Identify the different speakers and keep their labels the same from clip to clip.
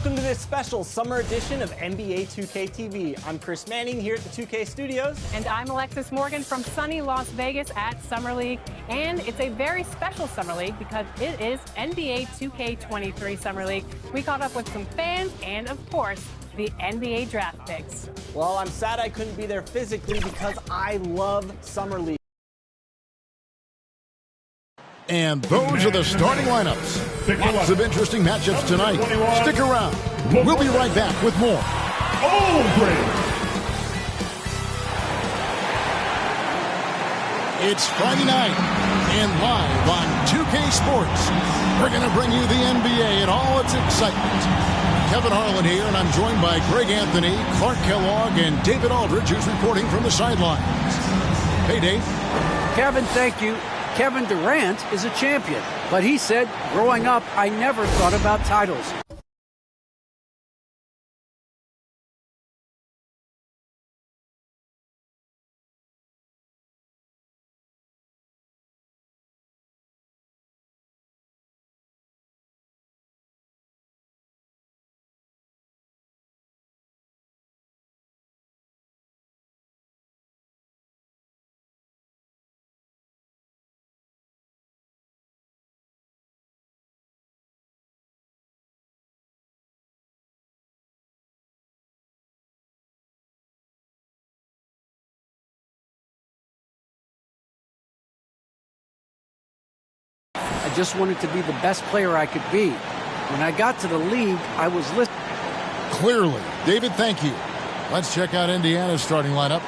Speaker 1: Welcome to this special summer edition of NBA 2K TV. I'm Chris Manning here at the 2K Studios.
Speaker 2: And I'm Alexis Morgan from sunny Las Vegas at Summer League. And it's a very special Summer League because it is NBA 2K23 Summer League. We caught up with some fans and, of course, the NBA draft picks.
Speaker 1: Well, I'm sad I couldn't be there physically because I love Summer League.
Speaker 3: And those are the starting lineups. Lots of interesting matchups tonight. Stick around. We'll be right back with more. It's Friday night and live on 2K Sports. We're going to bring you the NBA and all its excitement. Kevin Harlan here, and I'm joined by Greg Anthony, Clark Kellogg, and David Aldridge, who's reporting from the sidelines. Hey, Dave.
Speaker 4: Kevin, thank you. Kevin Durant is a champion, but he said, growing up, I never thought about titles. I just wanted to be the best player I could be. When I got to the league, I was listening.
Speaker 3: Clearly. David, thank you. Let's check out Indiana's starting lineup.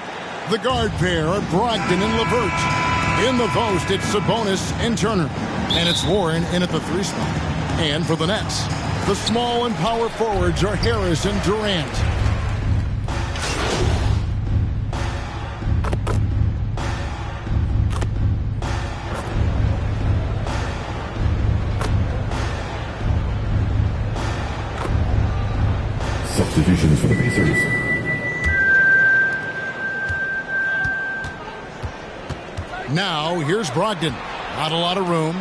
Speaker 3: The guard pair are Brogdon and LeVert. In the post, it's Sabonis and Turner. And it's Warren in at the 3 spot. And for the Nets, the small and power forwards are Harris and Durant.
Speaker 5: Substitutions for the Pacers.
Speaker 3: Now, here's Brogdon. Not a lot of room.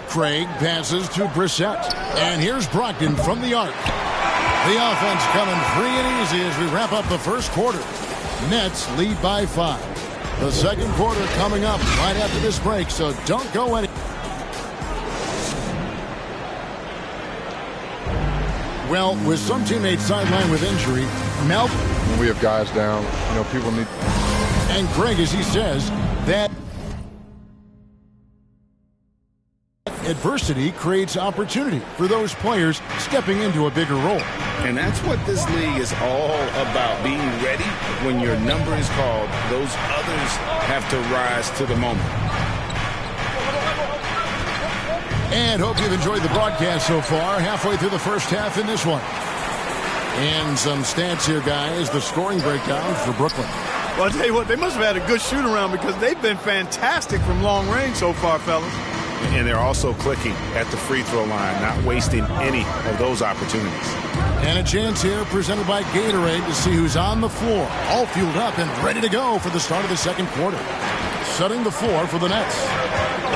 Speaker 3: Craig passes to Brissett. And here's Brogdon from the arc. The offense coming free and easy as we wrap up the first quarter. Nets lead by 5. The second quarter coming up right after this break, so don't go anywhere. Well, with some teammates sidelined with injury,
Speaker 6: when we have guys down, people need.
Speaker 3: And Greg, as he says, that adversity creates opportunity for those players stepping into a bigger role.
Speaker 7: And that's what this league is all about, being ready when your number is called. Those others have to rise to the moment.
Speaker 3: And hope you've enjoyed the broadcast so far. Halfway through the first half in this one. And some stats here, guys. The scoring breakdown for Brooklyn.
Speaker 8: Well, I'll tell you what, they must have had a good shoot-around because they've been fantastic from long range so far, fellas.
Speaker 7: And they're also clicking at the free throw line, not wasting any of those opportunities.
Speaker 3: And a chance here presented by Gatorade to see who's on the floor. All fueled up and ready to go for the start of the second quarter. Setting the floor for the Nets.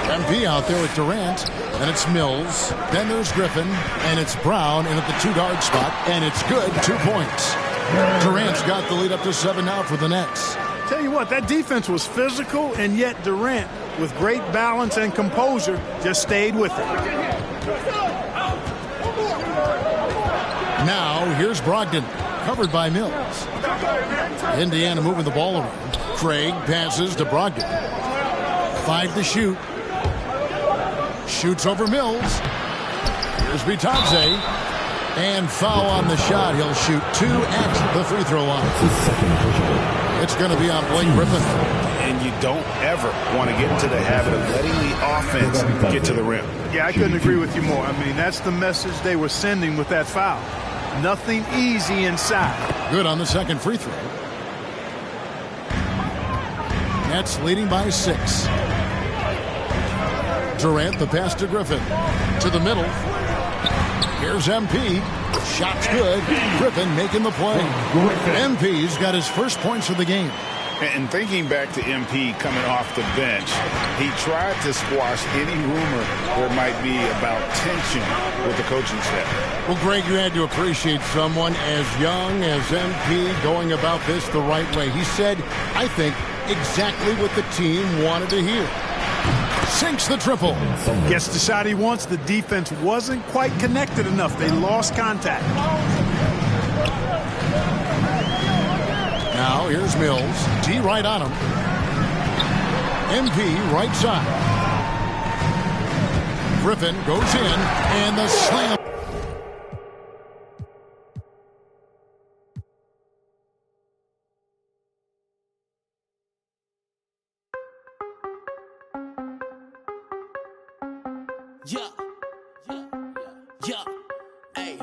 Speaker 3: MP out there with Durant, and it's Mills. Then there's Griffin, and it's Brown in at the 2-guard spot, and it's good, 2 points. Durant's got the lead up to 7 now for the Nets.
Speaker 8: Tell you what, that defense was physical, and yet Durant, with great balance and composure, just stayed with it.
Speaker 3: Now, here's Brogdon, covered by Mills. Indiana moving the ball around. Craig passes to Brogdon. 5 to shoot. Shoots over Mills. Here's Bitadze. And foul on the shot. He'll shoot 2 at the free throw line. It's going to be on Blake Griffin.
Speaker 7: And you don't ever want to get into the habit of letting the offense get to the rim.
Speaker 8: Yeah, I couldn't agree with you more. I mean, that's the message they were sending with that foul. Nothing easy inside.
Speaker 3: Good on the second free throw. Nets leading by 6. Durant, the pass to Griffin. To the middle. Here's MP. Shot's good. Griffin making the play. MP's got his first points of the game.
Speaker 7: And thinking back to MP coming off the bench, he tried to squash any rumor there might be about tension with the coaching staff.
Speaker 3: Well, Greg, you had to appreciate someone as young as MP going about this the right way. He said, I think, exactly what the team wanted to hear. Sinks the triple.
Speaker 8: Gets the shot he wants. The defense wasn't quite connected enough. They lost contact.
Speaker 3: Now here's Mills. D right on him. MP right side. Griffin goes in, and the slam.
Speaker 9: Hey,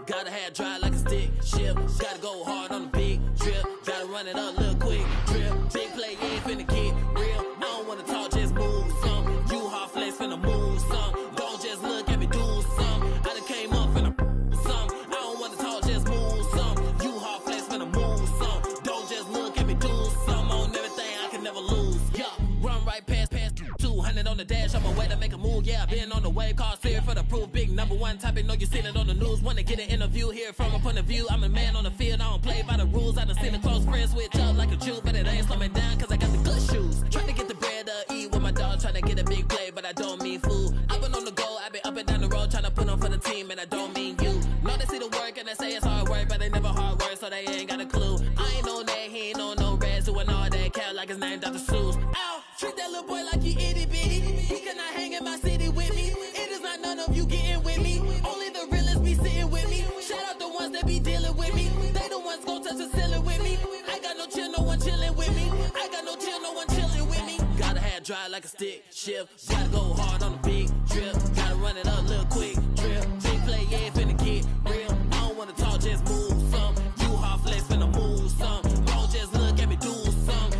Speaker 9: gotta have dry like a stick. Ship, gotta go hard on the big drip. Gotta run it up, little quick drip. Big play, you ain't finna get real. I don't wanna talk, just move some. You hard flex finna move some. Don't just look at me, do some. I done came up finna some. I don't wanna talk, just move some. You hard flex finna move some. Don't just look at me, do some. On everything, I can never lose. Yeah, run right past 200 on the dash. I'm way to make a move. Yeah, been on the wave, call clear for the proof. Big number one topic, know you seen it on the news. Wanna get an interview here from a point of view. I'm a man on the field, I don't play by the rules. I done seen a close friend switch up like a Jew, but it ain't slow me down cause I got the good shoes. Trying to get the bread to eat with my dog, trying to get a big play, but I don't mean food. I've been on the go, I've been up and down the road, trying to put on for the team, and I don't mean you. Know they see the work and they say it's hard work, but they never hard work, so they ain't got a clue. I ain't on that, he ain't on no reds, doing all that cat like his name Dr. Seuss. Ow, treat that little boy like he itty bitty. He cannot hang in my city with me. It is not none of you getting with me. Only the realest be sitting with me. Shout out the ones that be dealing with me. They the ones gon' touch the ceiling with me. I got no chill, no one chilling with me. I got no chill, no one chilling with me. Gotta have dry like a stick shift. Gotta go hard on the big drip. Gotta run it up, little quick drip. Big play, yeah, finna get real. I don't wanna talk, just move some. You hard flex, finna move some. Don't just look at me, do some.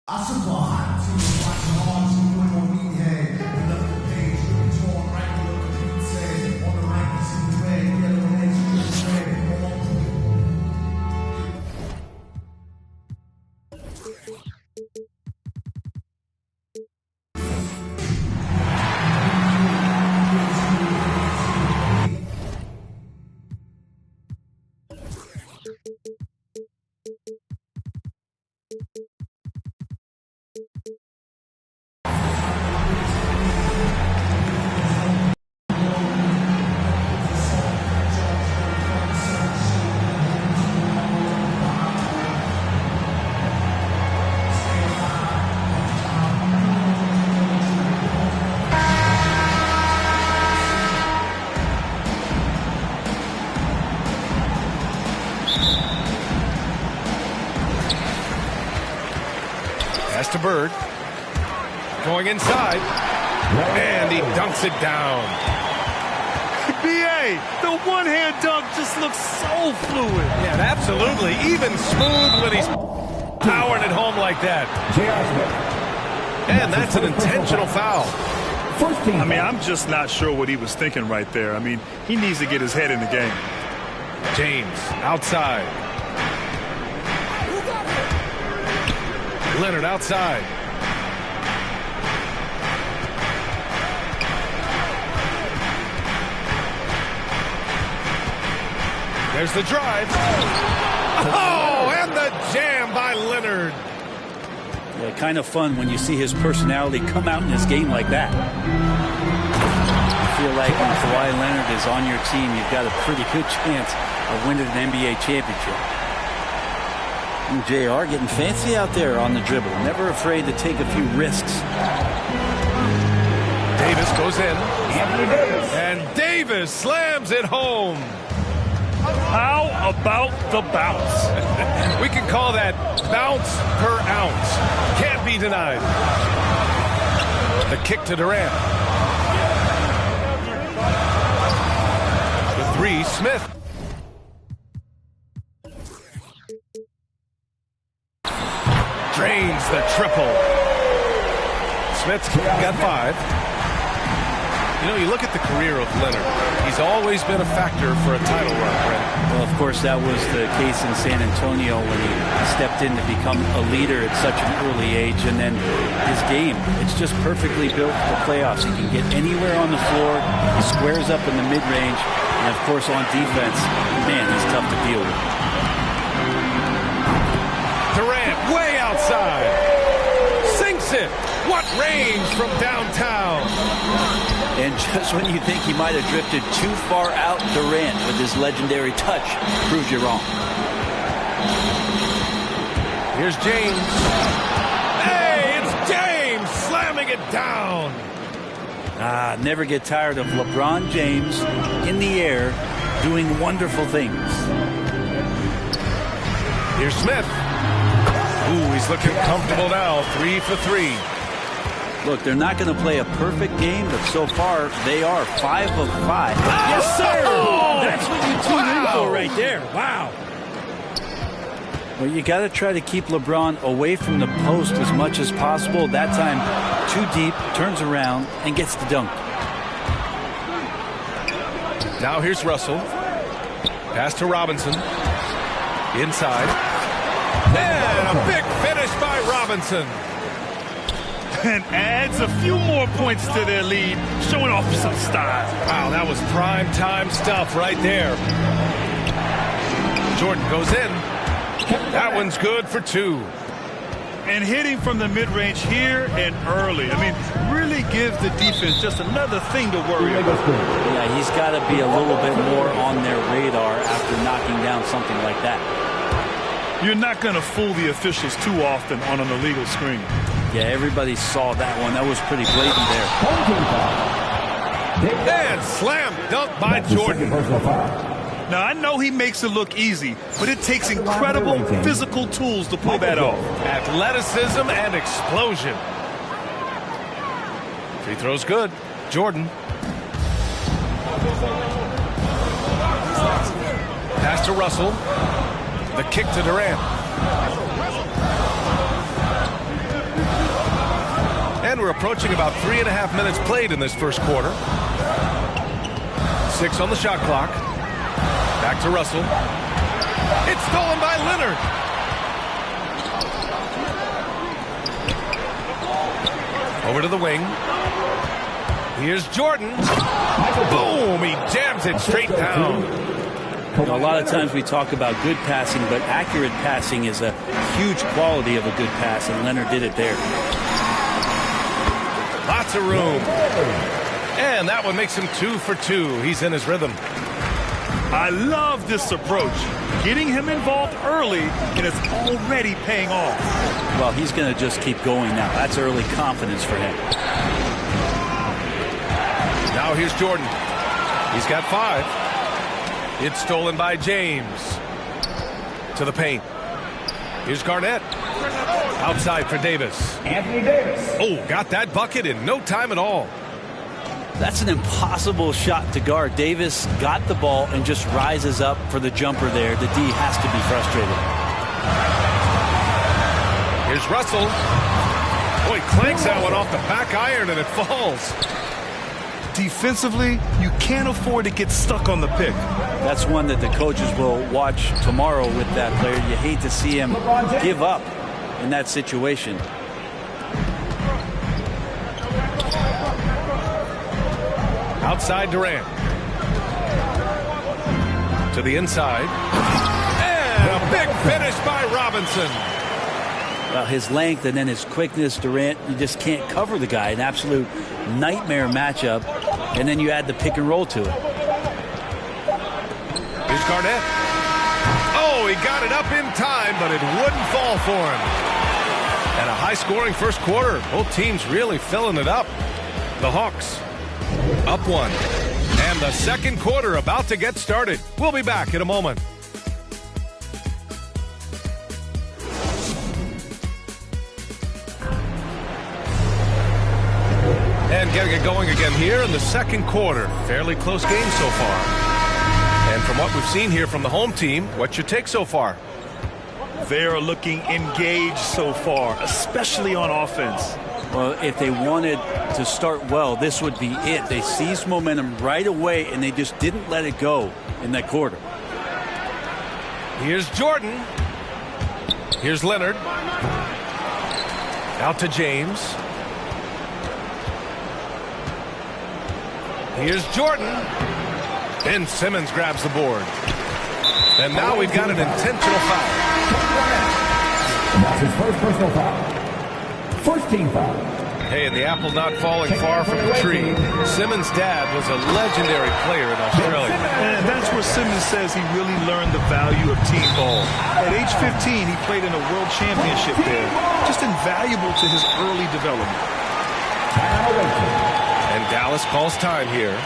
Speaker 10: I supply to watch the arms and put on me head. The left page, looking torn right, looking say on the right, you see the red, yellow heads, you red.
Speaker 11: Pass to Bird. Going inside. And he dunks it down.
Speaker 8: B.A., the one-hand dunk just looks so fluid.
Speaker 11: Yeah, absolutely. Even smooth when he's powering it home like that. And that's an intentional foul.
Speaker 8: I mean, I'm just not sure what he was thinking right there. I mean, he needs to get his head in the game.
Speaker 11: James outside. Leonard outside. There's the drive. Oh, and the jam by Leonard.
Speaker 4: Yeah, kind of fun when you see his personality come out in his game like that. I feel like when Kawhi Leonard is on your team, you've got a pretty good chance of winning an NBA championship. And JR getting fancy out there on the dribble. Never afraid to take a few risks.
Speaker 11: Davis goes in. And Davis slams it home.
Speaker 8: How about the bounce?
Speaker 11: We can call that bounce per ounce. Can't be denied. The kick to Durant. The three, Smith. Drains the triple. Smith's got 5. You know, you look at the career of Leonard. He's always been a factor for a title run, Brent.
Speaker 4: Well, of course, that was the case in San Antonio when he stepped in to become a leader at such an early age. And then his game, it's just perfectly built for the playoffs. He can get anywhere on the floor. He squares up in the mid-range. And, of course, on defense, man, he's tough to deal with.
Speaker 11: Durant way outside. Sinks it. What range from downtown.
Speaker 4: And just when you think he might have drifted too far out, Durant, with his legendary touch, proves you wrong.
Speaker 11: Here's James. Hey, it's James slamming it down.
Speaker 4: Never get tired of LeBron James in the air doing wonderful things.
Speaker 11: Here's Smith. Ooh, he's looking comfortable now. 3 for 3.
Speaker 4: Look, they're not going to play a perfect game, but so far they are 5 of 5. Yes, sir! That's what you tune in for right there. Wow. Well, you got to try to keep LeBron away from the post as much as possible. That time, too deep, turns around, and gets the dunk.
Speaker 11: Now here's Russell. Pass to Robinson. Inside. And a big finish by Robinson.
Speaker 8: And adds a few more points to their lead, showing off some style.
Speaker 11: Wow, that was prime time stuff right there. Jordan goes in. That one's good for 2.
Speaker 8: And hitting from the mid-range here and early. I mean, really gives the defense just another thing to worry about.
Speaker 4: Yeah, he's got to be a little bit more on their radar after knocking down something like that.
Speaker 8: You're not going to fool the officials too often on an illegal screen.
Speaker 4: Yeah, everybody saw that one. That was pretty blatant there.
Speaker 11: And slam dunk by Jordan.
Speaker 8: Now, I know he makes it look easy, but it takes incredible physical tools to pull that off.
Speaker 11: Athleticism and explosion. Free throw's good. Jordan. Pass to Russell. The kick to Durant. And we're approaching about 3.5 minutes played in this first quarter. 6 on the shot clock. Back to Russell. It's stolen by Leonard. Over to the wing. Here's Jordan. Boom! He jams it straight down.
Speaker 4: You know, a lot of times we talk about good passing, but accurate passing is a huge quality of a good pass, and Leonard did it there.
Speaker 11: Lots of room. And that one makes him 2 for 2. He's in his rhythm.
Speaker 8: I love this approach. Getting him involved early, and it's already paying off.
Speaker 4: Well, he's going to just keep going now. That's early confidence for him.
Speaker 11: Now here's Jordan. He's got 5. It's stolen by James. To the paint. Here's Garnett. Outside for Davis.
Speaker 10: Anthony Davis.
Speaker 11: Oh, got that bucket in no time at all.
Speaker 4: That's an impossible shot to guard. Davis got the ball and just rises up for the jumper there. The D has to be frustrated.
Speaker 11: Here's Russell. Boy, clanks that one off the back iron and it falls.
Speaker 8: Defensively, you can't afford to get stuck on the pick.
Speaker 4: That's one that the coaches will watch tomorrow with that player. You hate to see him give up in that situation.
Speaker 11: Outside Durant. To the inside. And a big finish by Robinson.
Speaker 4: Well, his length and then his quickness, Durant, you just can't cover the guy. An absolute nightmare matchup. And then you add the pick and roll to it.
Speaker 11: Here's Garnett. Oh, he got it up in time, but it wouldn't fall for him. And a high-scoring first quarter. Both teams really filling it up. The Hawks up 1. And the second quarter about to get started. We'll be back in a moment. And getting it going again here in the second quarter. Fairly close game so far. And from what we've seen here from the home team, what's your take so far?
Speaker 8: They are looking engaged so far, especially on offense.
Speaker 4: Well, if they wanted to start well, this would be it. They seized momentum right away, and they just didn't let it go in that quarter.
Speaker 11: Here's Jordan. Here's Leonard. Out to James. Here's Jordan. Ben Simmons grabs the board. And now we've got an intentional foul.
Speaker 5: That's his first personal foul. First team foul.
Speaker 11: Hey, and the apple not falling far from the tree. Simmons' dad was a legendary player in Australia.
Speaker 8: And that's where Simmons says he really learned the value of team ball. At age 15, he played in a world championship there. Just invaluable to his early development.
Speaker 11: And Dallas calls time here.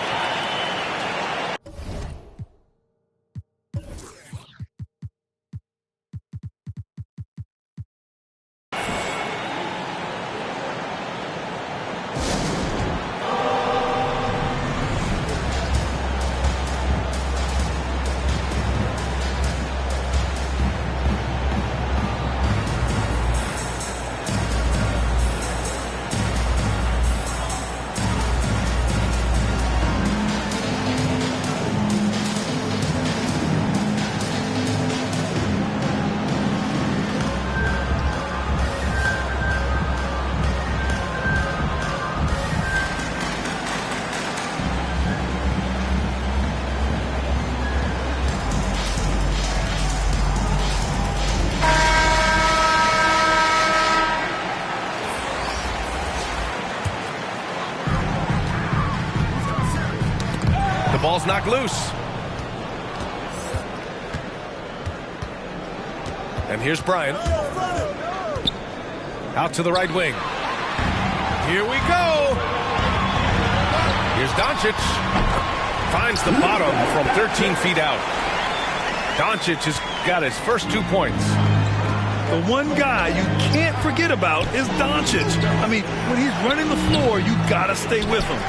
Speaker 11: Ball's knocked loose. And here's Bryant. Out to the right wing. Here we go. Here's Doncic. Finds the bottom from 13 feet out. Doncic has got his first 2 points.
Speaker 8: The one guy you can't forget about is Doncic. I mean, when he's running the floor, you got to stay with him.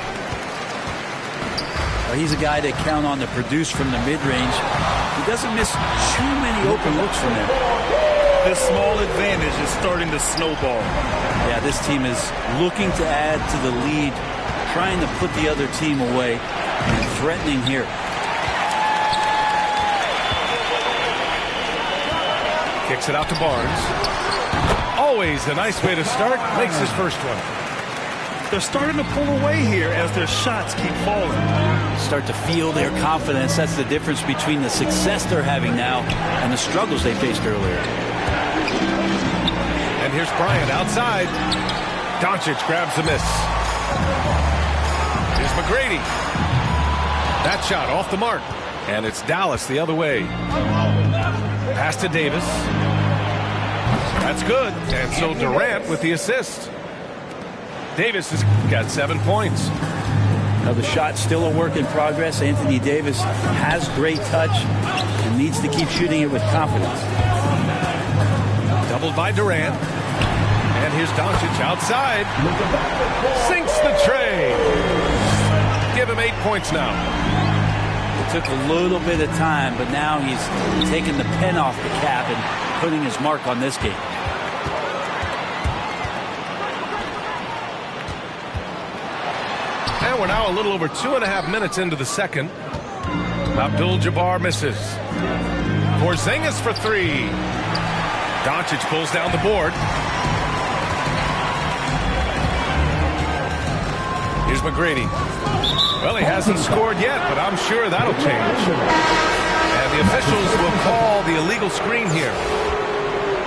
Speaker 4: He's a guy to count on to produce from the mid-range. He doesn't miss too many open looks from there.
Speaker 8: This small advantage is starting to snowball.
Speaker 4: Yeah, this team is looking to add to the lead, trying to put the other team away, and threatening here.
Speaker 11: Kicks it out to Barnes. Always a nice way to start. Makes his first one.
Speaker 8: They're starting to pull away here as their shots keep falling.
Speaker 4: Start to feel their confidence. That's the difference between the success they're having now and the struggles they faced earlier.
Speaker 11: And here's Bryant outside. Doncic grabs the miss. Here's McGrady. That shot off the mark. And it's Dallas the other way. Pass to Davis. That's good. And so Durant with the assist. Davis has got 7 points.
Speaker 4: Now the shot's still a work in progress. Anthony Davis has great touch and needs to keep shooting it with confidence.
Speaker 11: Doubled by Durant. And here's Doncic outside. Sinks the tray. Give him 8 points now.
Speaker 4: It took a little bit of time, but now he's taking the pen off the cap and putting his mark on this game.
Speaker 11: And we're now a little over 2.5 minutes into the second. Abdul-Jabbar misses. Porzingis for 3. Doncic pulls down the board. Here's McGrady. Well, he hasn't scored yet, but I'm sure that'll change. And the officials will call the illegal screen here.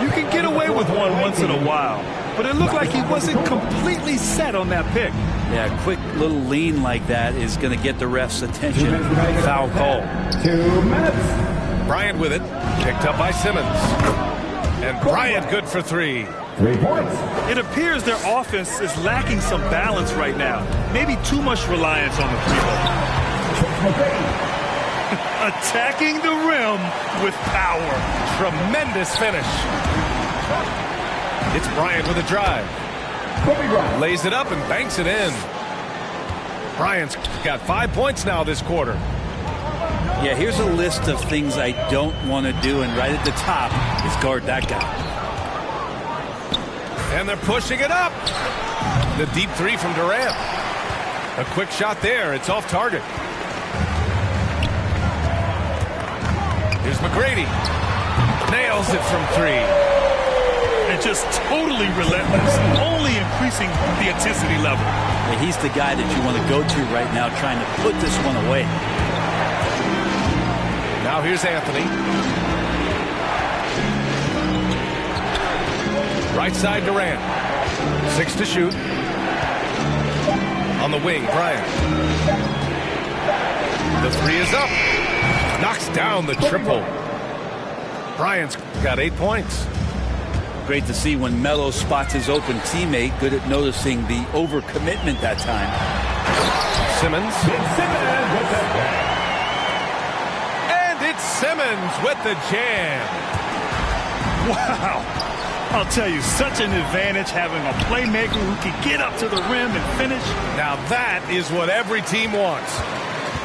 Speaker 8: You can get away with one once in a while, but it looked like he wasn't completely set on that pick.
Speaker 4: Yeah, a quick little lean like that is going to get the ref's attention. Foul call.
Speaker 5: 2 minutes.
Speaker 11: Bryant with it. Picked up by Simmons. And Bryant good for 3.
Speaker 5: 3 points.
Speaker 8: It appears their offense is lacking some balance right now. Maybe too much reliance on the three-ball. Attacking the rim with power.
Speaker 11: Tremendous finish. It's Bryant with a drive. Lays it up and banks it in. Bryant's got 5 points now this quarter.
Speaker 4: Yeah, here's a list of things I don't want to do, and right at the top is guard that guy.
Speaker 11: And they're pushing it up. The deep three from Durant. A quick shot there. It's off target. Here's McGrady. Nails it from three.
Speaker 8: And just totally relentless, only increasing the intensity level.
Speaker 4: Yeah, he's the guy that you want to go to right now, trying to put this one away.
Speaker 11: Now here's Anthony. Right side Durant. 6 to shoot. On the wing, Bryant. The three is up. Knocks down the triple. Bryant's got 8 points.
Speaker 4: Great to see when Melo spots his open teammate. Good at noticing the overcommitment that time.
Speaker 11: Simmons. And it's Simmons with the jam.
Speaker 8: Wow. I'll tell you, such an advantage having a playmaker who can get up to the rim and finish.
Speaker 11: Now that is what every team wants.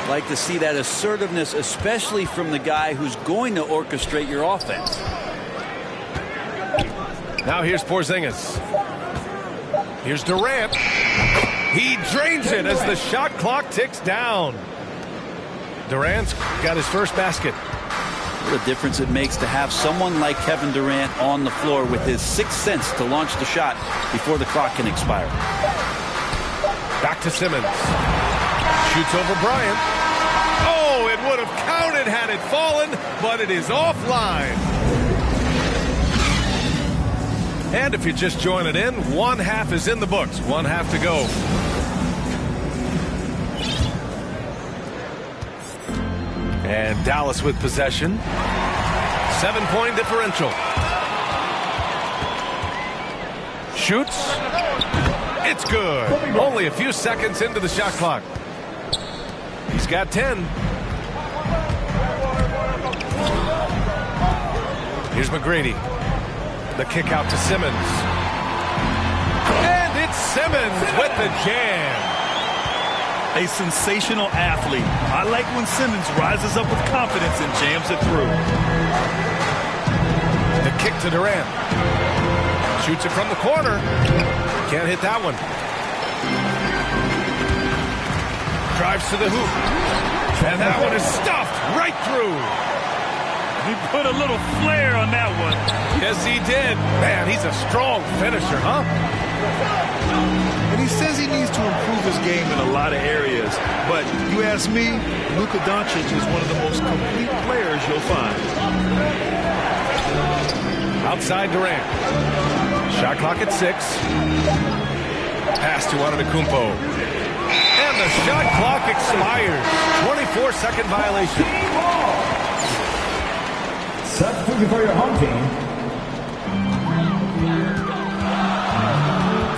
Speaker 4: Like to see that assertiveness, especially from the guy who's going to orchestrate your offense.
Speaker 11: Now here's Porzingis. Here's Durant. He drains it as the shot clock ticks down. Durant's got his first basket.
Speaker 4: What a difference it makes to have someone like Kevin Durant on the floor with his sixth sense to launch the shot before the clock can expire.
Speaker 11: Back to Simmons. Shoots over Bryant. Oh, it would have counted had it fallen, but it is offline. And if you're just joining in, one half is in the books. One half to go. And Dallas with possession. 7-point differential. Shoots. It's good. Only a few seconds into the shot clock. He's got 10. Here's McGrady. The kick out to Simmons. And it's Simmons with the jam.
Speaker 8: A sensational athlete. I like when Simmons rises up with confidence and jams it through.
Speaker 11: The kick to Durant. Shoots it from the corner. Can't hit that one. Drives to the hoop. And that one is stuffed right through.
Speaker 8: He put a little flair on that one.
Speaker 11: Yes, he did. Man, he's a strong finisher, huh?
Speaker 8: And he says he needs to improve his game in a lot of areas. But you ask me, Luka Doncic is one of the most complete players you'll find.
Speaker 11: Outside Durant. Shot clock at 6. Pass to Antetokounmpo. And the shot clock expires. 24-second violation.
Speaker 5: Substitute for your home team.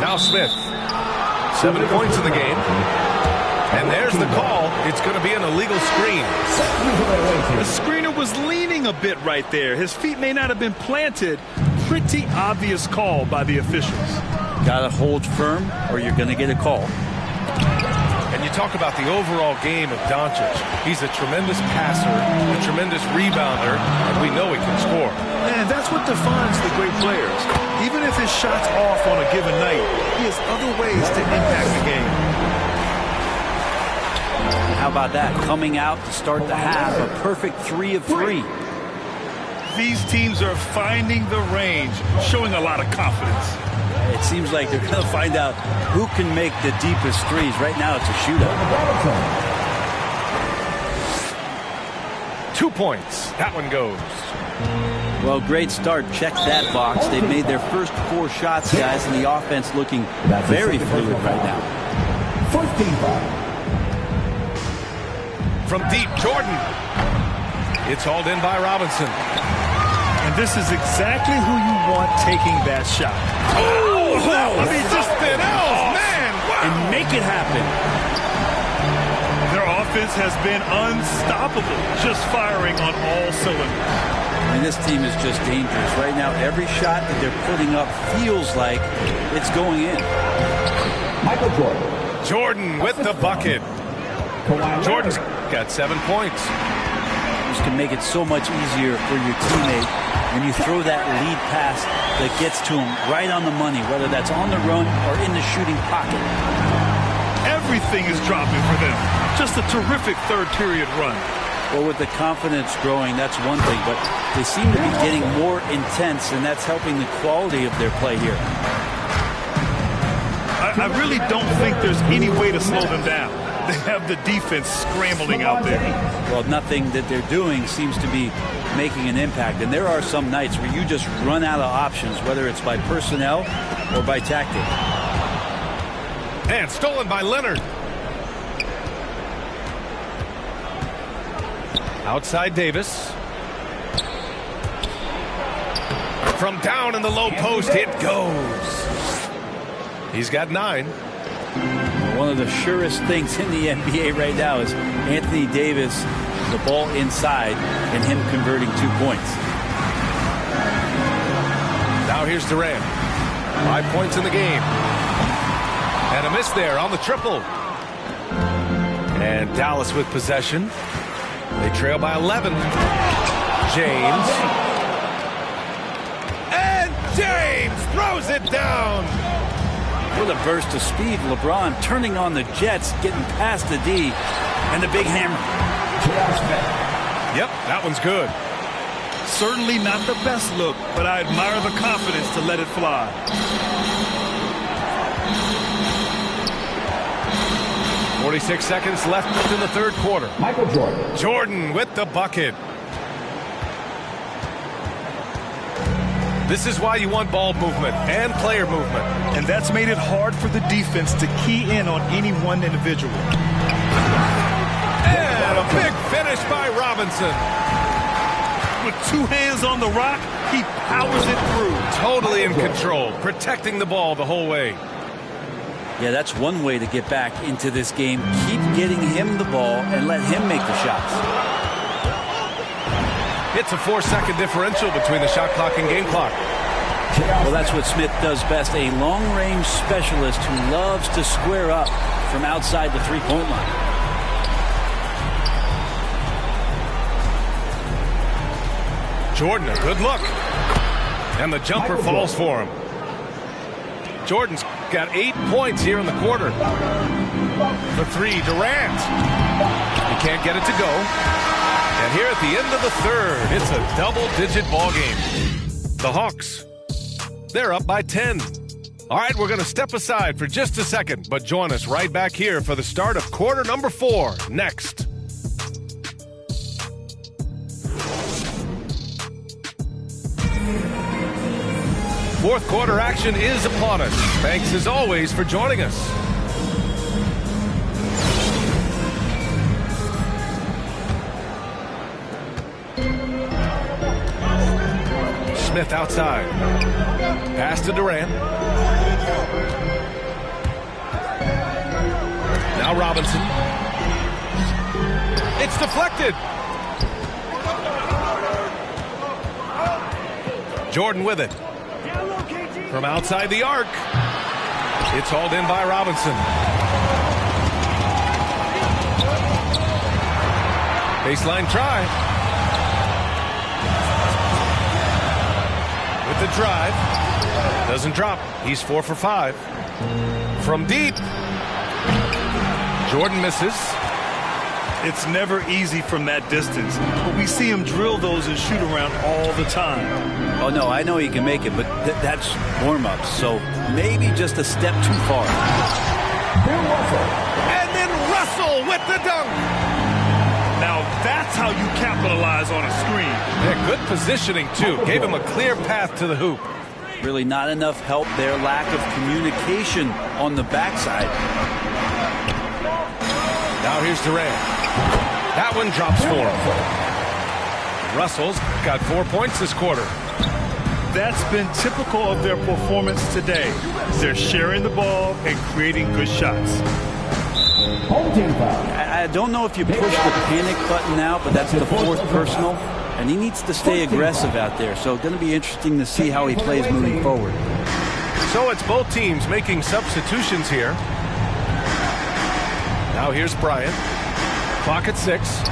Speaker 11: Now Smith. 7 points in the game. And there's the call. It's going to be an illegal screen.
Speaker 8: The screener was leaning a bit right there. His feet may not have been planted. Pretty obvious call by the officials.
Speaker 4: Got to hold firm or you're going to get a call.
Speaker 11: And you talk about the overall game of Doncic. He's a tremendous passer, a tremendous rebounder, and we know he can score.
Speaker 8: And that's what defines the great players. Even if his shot's off on a given night, he has other ways to impact the game.
Speaker 4: How about that? Coming out to start the half, a perfect 3 of 3.
Speaker 8: These teams are finding the range, showing a lot of confidence.
Speaker 4: It seems like they're going to find out who can make the deepest threes. Right now, it's a shootout.
Speaker 11: 2 points. That one goes.
Speaker 4: Well, great start. Check that box. They've made their first 4 shots, guys, and the offense looking very fluid right now.
Speaker 5: 14-5.
Speaker 11: From deep, Jordan. It's hauled in by Robinson.
Speaker 8: And this is exactly who you want taking that shot.
Speaker 11: Oh, that was something else, man. Wow.
Speaker 4: And make it happen.
Speaker 8: Their offense has been unstoppable, just firing on all cylinders.
Speaker 4: I mean, this team is just dangerous. Right now, every shot that they're putting up feels like it's going in.
Speaker 5: Michael Jordan.
Speaker 11: Jordan with the bucket. Jordan's got 7 points.
Speaker 4: This can make it so much easier for your teammate when you throw that lead pass that gets to him right on the money, whether that's on the run or in the shooting pocket.
Speaker 8: Everything is dropping for them. Just a terrific third period run.
Speaker 4: Well, with the confidence growing, that's one thing, but they seem to be getting more intense, and that's helping the quality of their play here.
Speaker 8: I really don't think there's any way to slow them down. They have the defense scrambling out there.
Speaker 4: Well, nothing that they're doing seems to be making an impact, and there are some nights where you just run out of options, whether it's by personnel or by tactic.
Speaker 11: And stolen by Leonard. Outside Davis. From down in the low post, it goes. He's got 9.
Speaker 4: One of the surest things in the NBA right now is Anthony Davis, the ball inside, and him converting 2 points.
Speaker 11: Now here's Durant. 5 points in the game. And a miss there on the triple. And Dallas with possession. They trail by 11. James. And James throws it down.
Speaker 4: With a burst of speed, LeBron turning on the Jets, getting past the D, and the big hammer.
Speaker 11: Yep, that one's good.
Speaker 8: Certainly not the best look, but I admire the confidence to let it fly.
Speaker 11: .46 seconds left in the third quarter.
Speaker 5: Michael Jordan.
Speaker 11: Jordan with the bucket. This is why you want ball movement and player movement.
Speaker 8: And that's made it hard for the defense to key in on any one individual.
Speaker 11: And a big finish by Robinson.
Speaker 8: With 2 hands on the rock, he powers it through.
Speaker 11: Totally in control, protecting the ball the whole way.
Speaker 4: Yeah, that's one way to get back into this game. Keep getting him the ball and let him make the shots.
Speaker 11: It's a 4-second differential between the shot clock and game clock.
Speaker 4: Well, that's what Smith does best, a long-range specialist who loves to square up from outside the three-point line.
Speaker 11: Jordan, a good look. And the jumper falls for him. Jordan's got 8 points here in the quarter. The 3, Durant. He can't get it to go. And here at the end of the third, it's a double-digit ball game. The Hawks, they're up by 10. All right, we're going to step aside for just a second, but join us right back here for the start of quarter number 4 next. Fourth quarter action is upon us. Thanks as always for joining us. Smith outside. Pass to Durant. Now Robinson. It's deflected. Jordan with it. From outside the arc. It's hauled in by Robinson. Baseline try. With the drive. Doesn't drop. He's 4 for 5. From deep. Jordan misses.
Speaker 8: It's never easy from that distance, but we see him drill those and shoot around all the time.
Speaker 4: Oh, no, I know he can make it, but that's warm-ups, so maybe just a step too far.
Speaker 11: And then Russell with the dunk.
Speaker 8: Now that's how you capitalize on a screen.
Speaker 11: Yeah, good positioning, too. Gave him a clear path to the hoop.
Speaker 4: Really not enough help there. Lack of communication on the backside.
Speaker 11: Now here's Durant. That one drops for him. Russell's got 4 points this quarter.
Speaker 8: That's been typical of their performance today. They're sharing the ball and creating good shots.
Speaker 4: I don't know if you push the panic button now, but that's the 4th personal, and he needs to stay aggressive out there. So it's going to be interesting to see how he plays moving forward.
Speaker 11: So it's both teams making substitutions here. Now here's Bryant. Clock at 6.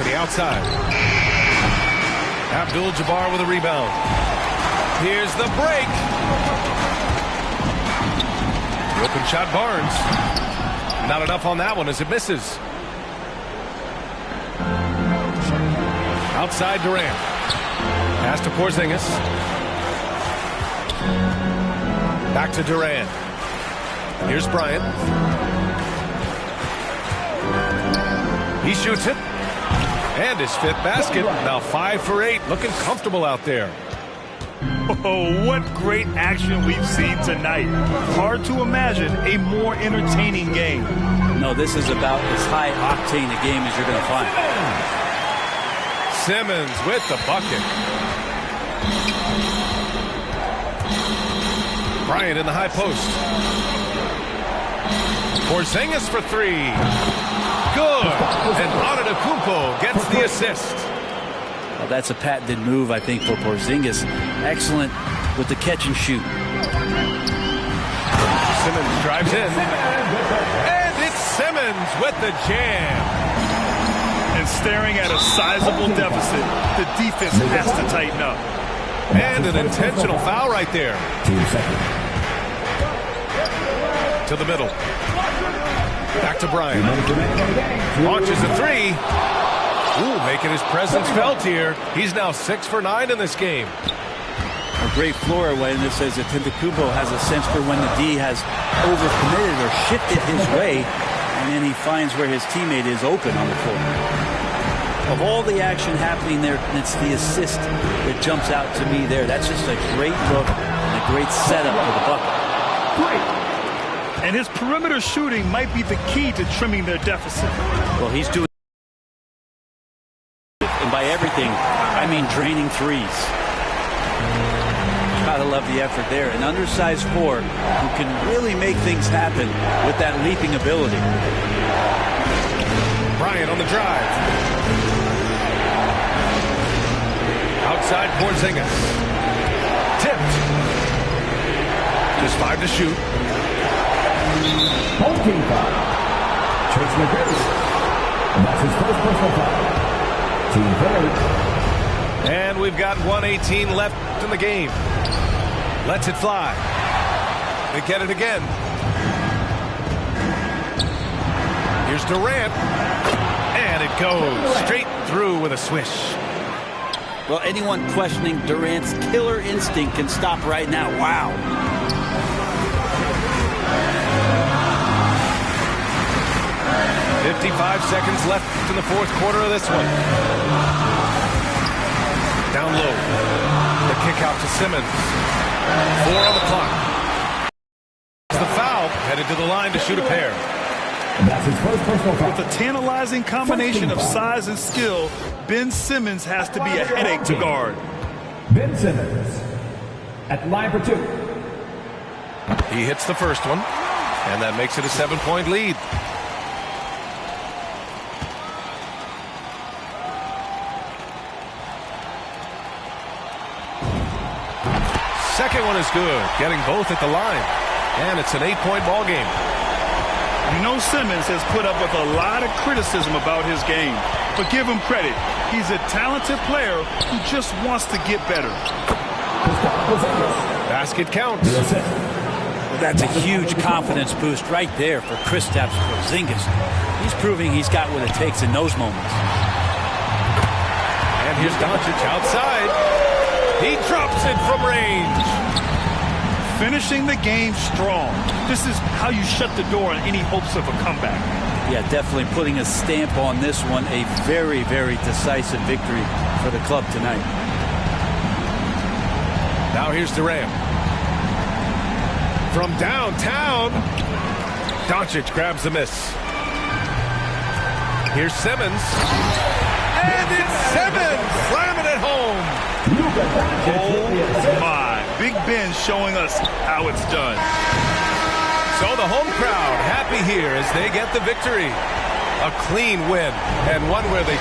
Speaker 11: to the outside. Abdul-Jabbar with a rebound. Here's the break. The open shot, Barnes. Not enough on that one as it misses. Outside Durant. Pass to Porzingis. Back to Durant. Here's Bryant. He shoots it. And his fifth basket. Now 5 for 8. Looking comfortable out there.
Speaker 8: Oh, what great action we've seen tonight. Hard to imagine a more entertaining game.
Speaker 4: No, this is about as high octane a game as you're going to find.
Speaker 11: Simmons with the bucket. Bryant in the high post. Porzingis for 3. Good. And Antetokounmpo gets the assist.
Speaker 4: Well, that's a patented move, I think, for Porzingis. Excellent with the catch and shoot.
Speaker 11: Simmons drives in. And it's Simmons with the jam.
Speaker 8: And staring at a sizable deficit, the defense has to tighten up.
Speaker 11: And an intentional foul right there. To the middle. Back to Bryant. Launches a 3. Ooh, making his presence felt here. He's now 6 for 9 in this game.
Speaker 4: A great floor awareness says that Antetokounmpo has a sense for when the D has overcommitted or shifted his way, and then he finds where his teammate is open on the floor. Of all the action happening there, it's the assist that jumps out to me there. That's just a great look and a great setup for the bucket.
Speaker 8: And his perimeter shooting might be the key to trimming their deficit.
Speaker 4: Well, he's doing, and by everything, I mean draining threes. Gotta love the effort there. An undersized 4 who can really make things happen with that leaping ability.
Speaker 11: Bryant on the drive. Outside Porzingis. Tipped. Just 5 to shoot.
Speaker 5: Home team foul. Chase McGrady. And that's his first personal foul. Team foul.
Speaker 11: And we've got 1:18 left in the game. Lets it fly. They get it again. Here's Durant. And it goes straight through with a swish.
Speaker 4: Well, anyone questioning Durant's killer instinct can stop right now. Wow.
Speaker 11: .55 seconds left in the fourth quarter of this one. Down low. The kick out to Simmons. 4 on the clock. The foul, headed to the line to shoot a pair.
Speaker 5: And that's his first personal foul.
Speaker 8: With a tantalizing combination of size and skill, Ben Simmons has to be a headache to guard.
Speaker 5: Ben Simmons at the line for 2.
Speaker 11: He hits the first one, and that makes it a 7-point lead. Second one is good, getting both at the line. And it's an 8-point ball game.
Speaker 8: You know Simmons has put up with a lot of criticism about his game. But give him credit. He's a talented player who just wants to get better.
Speaker 11: Basket counts.
Speaker 4: Well, that's a huge confidence boost right there for Kristaps Porzingis. He's proving he's got what it takes in those moments.
Speaker 11: And here's Doncic outside. He drops it from range.
Speaker 8: Finishing the game strong. This is how you shut the door on any hopes of a comeback.
Speaker 4: Yeah, definitely putting a stamp on this one. A very, very decisive victory for the club tonight.
Speaker 11: Now here's Durant. From downtown, Doncic grabs the miss. Here's Simmons. And it's Simmons slamming it home.
Speaker 8: Oh my. Big Ben showing us how it's done.
Speaker 11: So the home crowd happy here as they get the victory. A clean win and one where they